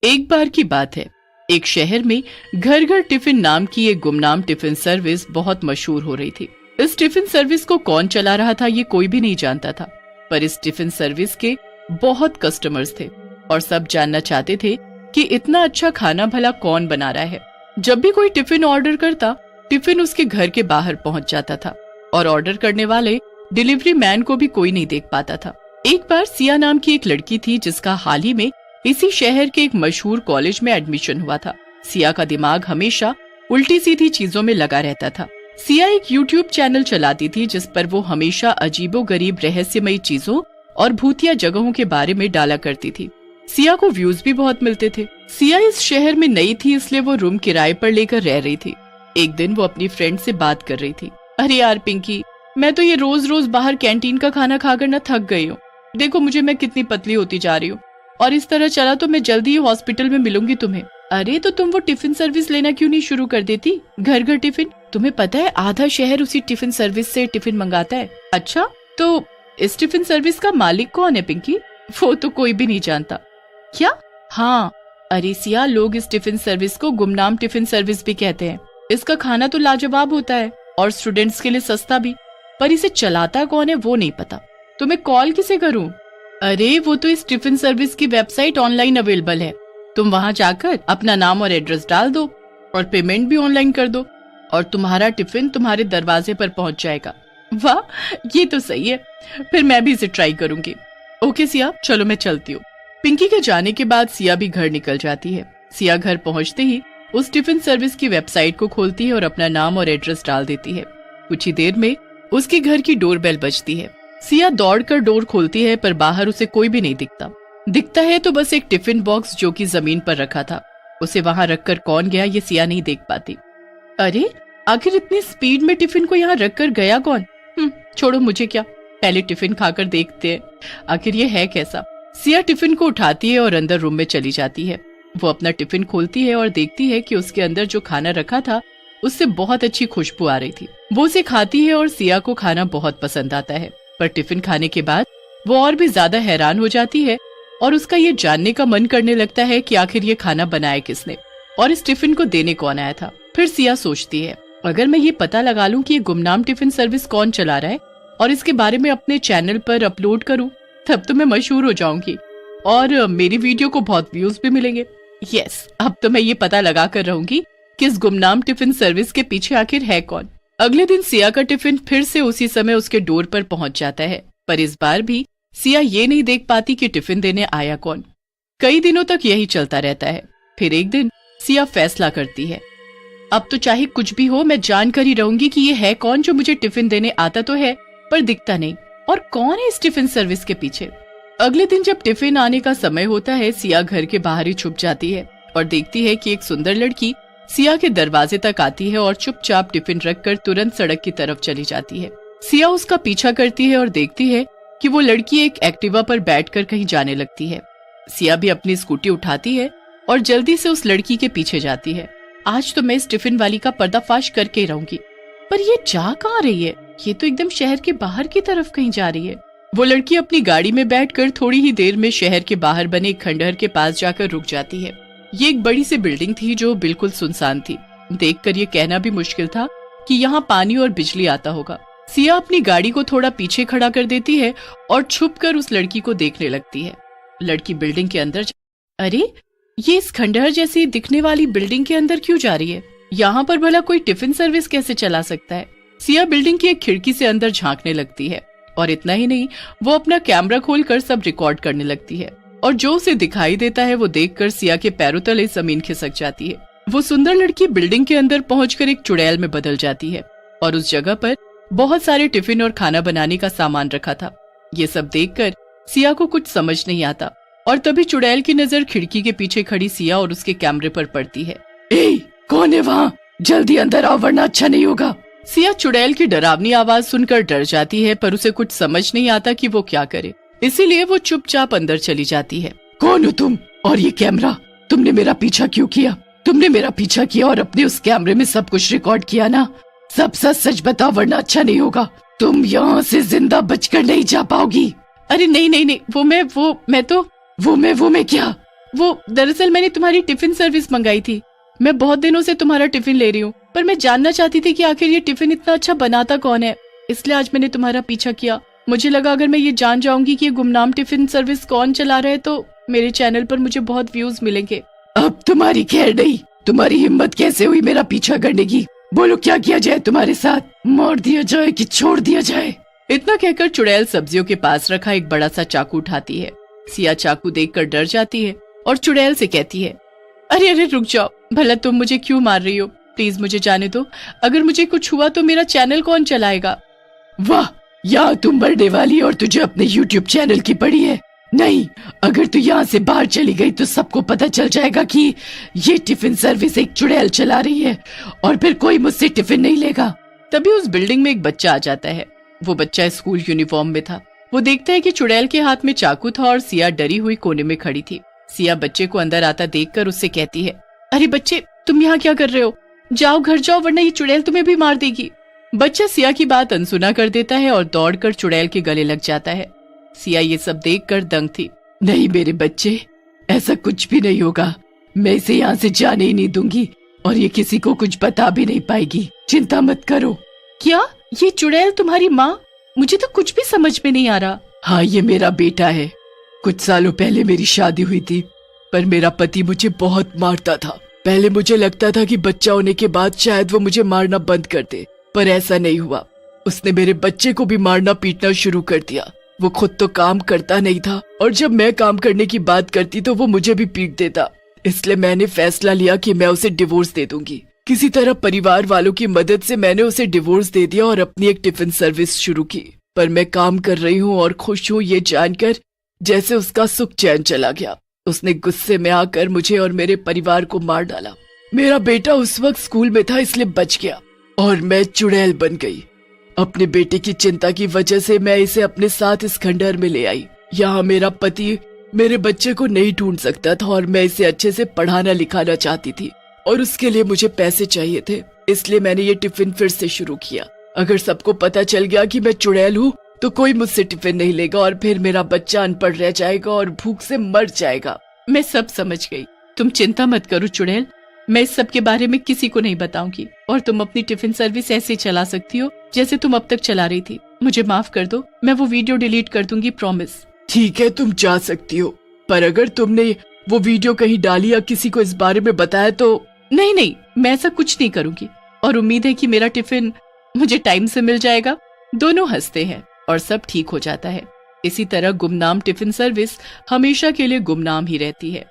एक बार की बात है, एक शहर में घर घर टिफिन नाम की एक गुमनाम टिफिन सर्विस बहुत मशहूर हो रही थी। इस टिफिन सर्विस को कौन चला रहा था ये कोई भी नहीं जानता था, पर इस टिफिन सर्विस के बहुत कस्टमर्स थे और सब जानना चाहते थे कि इतना अच्छा खाना भला कौन बना रहा है। जब भी कोई टिफिन ऑर्डर करता, टिफिन उसके घर के बाहर पहुंच जाता था और ऑर्डर करने वाले डिलीवरी मैन को भी कोई नहीं देख पाता था। एक बार सिया नाम की एक लड़की थी जिसका हाल ही में इसी शहर के एक मशहूर कॉलेज में एडमिशन हुआ था। सिया का दिमाग हमेशा उल्टी सीधी चीजों में लगा रहता था। सिया एक YouTube चैनल चलाती थी जिस पर वो हमेशा अजीबोगरीब रहस्यमयी चीजों और भूतिया जगहों के बारे में डाला करती थी। सिया को व्यूज भी बहुत मिलते थे। सिया इस शहर में नई थी, इसलिए वो रूम किराए पर लेकर रह रही थी। एक दिन वो अपनी फ्रेंड से बात कर रही थी। अरे यार पिंकी, मैं तो ये रोज रोज बाहर कैंटीन का खाना खाकर ना थक गई हूँ। देखो मुझे, मैं कितनी पतली होती जा रही हूँ और इस तरह चला तो मैं जल्दी ही हॉस्पिटल में मिलूंगी तुम्हें। अरे तो तुम वो टिफिन सर्विस लेना क्यों नहीं शुरू कर देती, घर घर टिफिन। तुम्हें पता है आधा शहर उसी टिफिन सर्विस से टिफिन मंगाता है। अच्छा, तो इस टिफिन सर्विस का मालिक कौन है पिंकी? वो तो कोई भी नहीं जानता। क्या? हाँ, अरे सिया, लोग इस टिफिन सर्विस को गुमनाम टिफिन सर्विस भी कहते हैं। इसका खाना तो लाजवाब होता है और स्टूडेंट्स के लिए सस्ता भी, पर इसे चलाता कौन है वो नहीं पता। तो मैं कॉल किसे करूं? अरे वो तो इस टिफिन सर्विस की वेबसाइट ऑनलाइन अवेलेबल है। तुम वहां जाकर अपना नाम और एड्रेस डाल दो और पेमेंट भी ऑनलाइन कर दो और तुम्हारा टिफिन तुम्हारे दरवाजे पर पहुंच जाएगा। वाह, ये तो सही है, फिर मैं भी इसे ट्राई करूंगी। ओके सिया, चलो मैं चलती हूँ। पिंकी के जाने के बाद सिया भी घर निकल जाती है। सिया घर पहुंचते ही उस टिफिन सर्विस की वेबसाइट को खोलती है और अपना नाम और एड्रेस डाल देती है। कुछ ही देर में उसके घर की डोरबेल बजती है। सिया दौड़कर डोर खोलती है, पर बाहर उसे कोई भी नहीं दिखता है तो बस एक टिफिन बॉक्स जो कि जमीन पर रखा था। उसे वहां रखकर कौन गया ये सिया नहीं देख पाती। अरे आखिर इतनी स्पीड में टिफिन को यहाँ रखकर गया कौन? छोड़ो, मुझे क्या, पहले टिफिन खाकर देखते हैं आखिर ये है कैसा। सिया टिफिन को उठाती है और अंदर रूम में चली जाती है। वो अपना टिफिन खोलती है और देखती है कि उसके अंदर जो खाना रखा था उससे बहुत अच्छी खुशबू आ रही थी। वो उसे खाती है और सिया को खाना बहुत पसंद आता है, पर टिफिन खाने के बाद वो और भी ज्यादा हैरान हो जाती है और उसका ये जानने का मन करने लगता है कि आखिर ये खाना बनाया किसने और इस टिफिन को देने कौन आया था। फिर सिया सोचती है, अगर मैं ये पता लगा लूं कि ये गुमनाम टिफिन सर्विस कौन चला रहा है और इसके बारे में अपने चैनल पर अपलोड करूं, तब तो मैं मशहूर हो जाऊंगी और मेरी वीडियो को बहुत व्यूज भी मिलेंगे। यस, अब तो मैं ये पता लगा कर रहूंगी कि इस गुमनाम टिफिन सर्विस के पीछे आखिर है कौन। अगले दिन सिया का टिफिन फिर से उसी समय उसके डोर पर पहुंच जाता है, पर इस बार भी सिया ये नहीं देख पाती कि टिफिन देने आया कौन। कई दिनों तक यही चलता रहता है। फिर एक दिन सिया फैसला करती है, अब तो चाहे कुछ भी हो मैं जान कर ही रहूंगी कि ये है कौन जो मुझे टिफिन देने आता तो है पर दिखता नहीं, और कौन है इस टिफिन सर्विस के पीछे। अगले दिन जब टिफिन आने का समय होता है, सिया घर के बाहर ही छुप जाती है और देखती है कि एक सुंदर लड़की सिया के दरवाजे तक आती है और चुपचाप टिफिन रखकर तुरंत सड़क की तरफ चली जाती है। सिया उसका पीछा करती है और देखती है कि वो लड़की एक एक्टिवा पर बैठकर कहीं जाने लगती है। सिया भी अपनी स्कूटी उठाती है और जल्दी से उस लड़की के पीछे जाती है। आज तो मैं इस टिफिन वाली का पर्दाफाश करके ही रहूंगी। पर ये जा कहाँ रही है? ये तो एकदम शहर के बाहर की तरफ कहीं जा रही है। वो लड़की अपनी गाड़ी में बैठकर थोड़ी ही देर में शहर के बाहर बने एक खंडहर के पास जाकर रुक जाती है। ये एक बड़ी सी बिल्डिंग थी जो बिल्कुल सुनसान थी। देखकर ये कहना भी मुश्किल था कि यहाँ पानी और बिजली आता होगा। सिया अपनी गाड़ी को थोड़ा पीछे खड़ा कर देती है और छुपकर उस लड़की को देखने लगती है। लड़की बिल्डिंग के अंदर अरे ये इस खंडहर जैसी दिखने वाली बिल्डिंग के अंदर क्यों जा रही है? यहाँ पर भला कोई टिफिन सर्विस कैसे चला सकता है? सिया बिल्डिंग की एक खिड़की से अंदर झांकने लगती है और इतना ही नहीं, वो अपना कैमरा खोलकर सब रिकॉर्ड करने लगती है और जो उसे दिखाई देता है वो देखकर सिया के पैरों तले जमीन खिसक जाती है। वो सुंदर लड़की बिल्डिंग के अंदर पहुंचकर एक चुड़ैल में बदल जाती है और उस जगह पर बहुत सारे टिफिन और खाना बनाने का सामान रखा था। ये सब देखकर सिया को कुछ समझ नहीं आता और तभी चुड़ैल की नजर खिड़की के पीछे खड़ी सिया और उसके कैमरे पर पड़ती है। ए, कौन है वहाँ? जल्दी अंदर आओ वरना अच्छा नहीं होगा। सिया चुड़ैल की डरावनी आवाज सुनकर डर जाती है, पर उसे कुछ समझ नहीं आता कि वो क्या करे, इसीलिए वो चुपचाप अंदर चली जाती है। कौन हो तुम? और ये कैमरा? तुमने मेरा पीछा क्यों किया? तुमने मेरा पीछा किया और अपने उस कैमरे में सब कुछ रिकॉर्ड किया ना? सब सच सच बताओ वरना अच्छा नहीं होगा। तुम यहाँ से जिंदा बचकर नहीं जा पाओगी। अरे नहीं नहीं नहीं, वो मैं क्या? वो दरअसल मैंने तुम्हारी टिफिन सर्विस मंगाई थी। मैं बहुत दिनों से तुम्हारा टिफिन ले रही हूँ, पर मैं जानना चाहती थी कि आखिर ये टिफिन इतना अच्छा बनाता कौन है, इसलिए आज मैंने तुम्हारा पीछा किया। मुझे लगा अगर मैं ये जान जाऊंगी कि ये गुमनाम टिफिन सर्विस कौन चला रहा है तो मेरे चैनल पर मुझे बहुत व्यूज मिलेंगे। अब तुम्हारी खैर नहीं, तुम्हारी हिम्मत कैसे हुई मेरा पीछा करने की? बोलो क्या किया जाए तुम्हारे साथ? मार दिया जाए कि छोड़ दिया जाए? इतना कहकर चुड़ैल सब्जियों के पास रखा एक बड़ा सा चाकू उठाती है। सिया चाकू देखकर डर जाती है और चुड़ैल से कहती है, अरे अरे रुक जाओ, भला तुम मुझे क्यों मार रही हो? प्लीज मुझे जाने दो, अगर मुझे कुछ हुआ तो मेरा चैनल कौन चलाएगा? वाह, यहाँ तुम मरने वाली और तुझे अपने YouTube चैनल की पड़ी है। नहीं, अगर तू यहाँ से बाहर चली गई तो सबको पता चल जाएगा कि ये टिफिन सर्विस एक चुड़ैल चला रही है और फिर कोई मुझसे टिफिन नहीं लेगा। तभी उस बिल्डिंग में एक बच्चा आ जाता है। वो बच्चा स्कूल यूनिफॉर्म में था। वो देखता है कि चुड़ैल के हाथ में चाकू था और सिया डरी हुई कोने में खड़ी थी। सिया बच्चे को अंदर आता देखकर उससे कहती है, अरे बच्चे, तुम यहाँ क्या कर रहे हो? जाओ घर जाओ, वरना ये चुड़ैल तुम्हें भी मार देगी। बच्चा सिया की बात अनसुना कर देता है और दौड़कर चुड़ैल के गले लग जाता है। सिया ये सब देखकर दंग थी। नहीं मेरे बच्चे, ऐसा कुछ भी नहीं होगा। मैं इसे यहाँ से जाने ही नहीं दूंगी और ये किसी को कुछ बता भी नहीं पाएगी। चिंता मत करो। क्या ये चुड़ैल तुम्हारी माँ? मुझे तो कुछ भी समझ में नहीं आ रहा। हाँ, ये मेरा बेटा है। कुछ सालों पहले मेरी शादी हुई थी, पर मेरा पति मुझे बहुत मारता था। पहले मुझे लगता था कि बच्चा होने के बाद शायद वो मुझे मारना बंद कर दे, पर ऐसा नहीं हुआ। उसने मेरे बच्चे को भी मारना पीटना शुरू कर दिया। वो खुद तो काम करता नहीं था और जब मैं काम करने की बात करती तो वो मुझे भी पीट देता। इसलिए मैंने फैसला लिया कि मैं उसे डिवोर्स दे दूंगी। किसी तरह परिवार वालों की मदद से मैंने उसे डिवोर्स दे दिया और अपनी एक टिफिन सर्विस शुरू की। पर मैं काम कर रही हूँ और खुश हूँ ये जानकर जैसे उसका सुख चैन चला गया। उसने गुस्से में आकर मुझे और मेरे परिवार को मार डाला। मेरा बेटा उस वक्त स्कूल में था इसलिए बच गया और मैं चुड़ैल बन गई। अपने बेटे की चिंता की वजह से मैं इसे अपने साथ इस खंडहर में ले आई। यहाँ मेरा पति मेरे बच्चे को नहीं ढूंढ सकता था और मैं इसे अच्छे से पढ़ाना लिखाना चाहती थी और उसके लिए मुझे पैसे चाहिए थे। इसलिए मैंने ये टिफिन फिर से शुरू किया। अगर सबको पता चल गया कि मैं चुड़ैल हूँ तो कोई मुझसे टिफिन नहीं लेगा और फिर मेरा बच्चा अनपढ़ रह जाएगा और भूख से मर जाएगा। मैं सब समझ गई, तुम चिंता मत करो चुड़ैल। मैं इस सब के बारे में किसी को नहीं बताऊंगी और तुम अपनी टिफिन सर्विस ऐसे चला सकती हो जैसे तुम अब तक चला रही थी। मुझे माफ कर दो, मैं वो वीडियो डिलीट कर दूंगी, प्रॉमिस। ठीक है, तुम जा सकती हो, पर अगर तुमने वो वीडियो कहीं डाली या किसी को इस बारे में बताया तो? नहीं नहीं, मैं ऐसा कुछ नहीं करूंगी और उम्मीद है कि मेरा टिफिन मुझे टाइम से मिल जाएगा। दोनों हंसते हैं और सब ठीक हो जाता है। इसी तरह गुमनाम टिफिन सर्विस हमेशा के लिए गुमनाम ही रहती है।